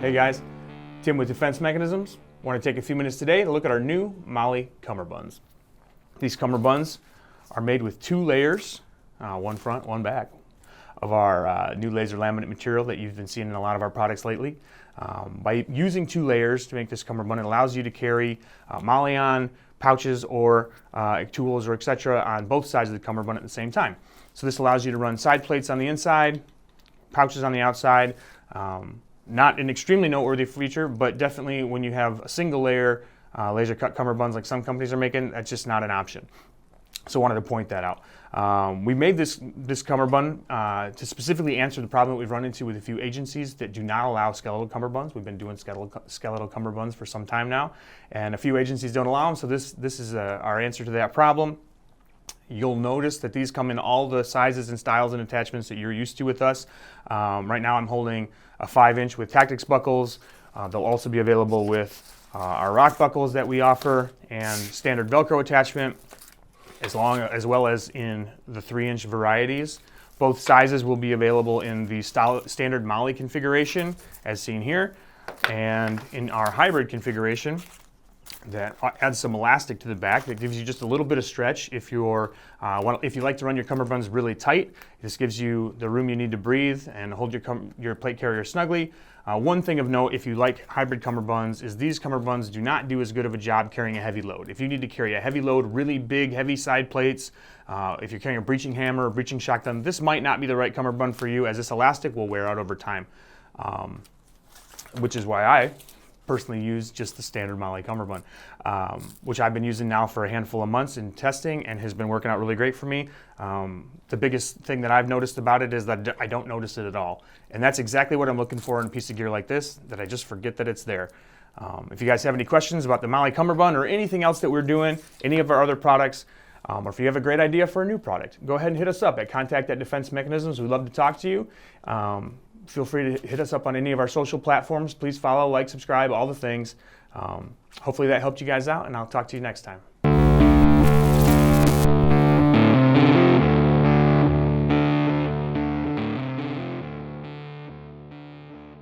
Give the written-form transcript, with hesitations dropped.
Hey guys, Tim with Defense Mechanisms. Want to take a few minutes today to look at our new Molle Cummerbunds. These cummerbunds are made with 2 layers, one front, one back, of our new laser laminate material that you've been seeing in a lot of our products lately. By using 2 layers to make this cummerbund, it allows you to carry Molle on pouches or tools or etc. on both sides of the cummerbund at the same time. So this allows you to run side plates on the inside, pouches on the outside. Not an extremely noteworthy feature, but definitely when you have a single layer laser cut cummerbunds like some companies are making, that's just not an option. So I wanted to point that out. We made this cummerbund to specifically answer the problem that we've run into with a few agencies that do not allow skeletal cummerbunds. We've been doing skeletal cummerbunds for some time now, and a few agencies don't allow them, so this is our answer to that problem. You'll notice that these come in all the sizes and styles and attachments that you're used to with us. Right now I'm holding a 5-inch with Tactics buckles. They'll also be available with our rock buckles that we offer and standard Velcro attachment, as well as in the 3-inch varieties. Both sizes will be available in the standard Molle configuration as seen here, and in our hybrid configuration that adds some elastic to the back that gives you just a little bit of stretch if you like to run your cummerbunds really tight. This gives you the room you need to breathe and hold your plate carrier snugly. One thing of note, if you like hybrid cummerbunds, is these cummerbunds do not do as good of a job carrying a heavy load. If you need to carry a heavy load, really big, heavy side plates, if you're carrying a breaching hammer or breaching shotgun, this might not be the right cummerbund for you, as this elastic will wear out over time, which is why I personally use just the standard Molle cummerbund, which I've been using now for a handful of months in testing and has been working out really great for me. The biggest thing that I've noticed about it is that I don't notice it at all. And that's exactly what I'm looking for in a piece of gear like this, that I just forget that it's there. If you guys have any questions about the Molle cummerbund or anything else that we're doing, any of our other products, or if you have a great idea for a new product, go ahead and hit us up at contact@Defense Mechanisms. We'd love to talk to you. Feel free to hit us up on any of our social platforms. Please follow, like, subscribe, all the things. Hopefully that helped you guys out, and I'll talk to you next time.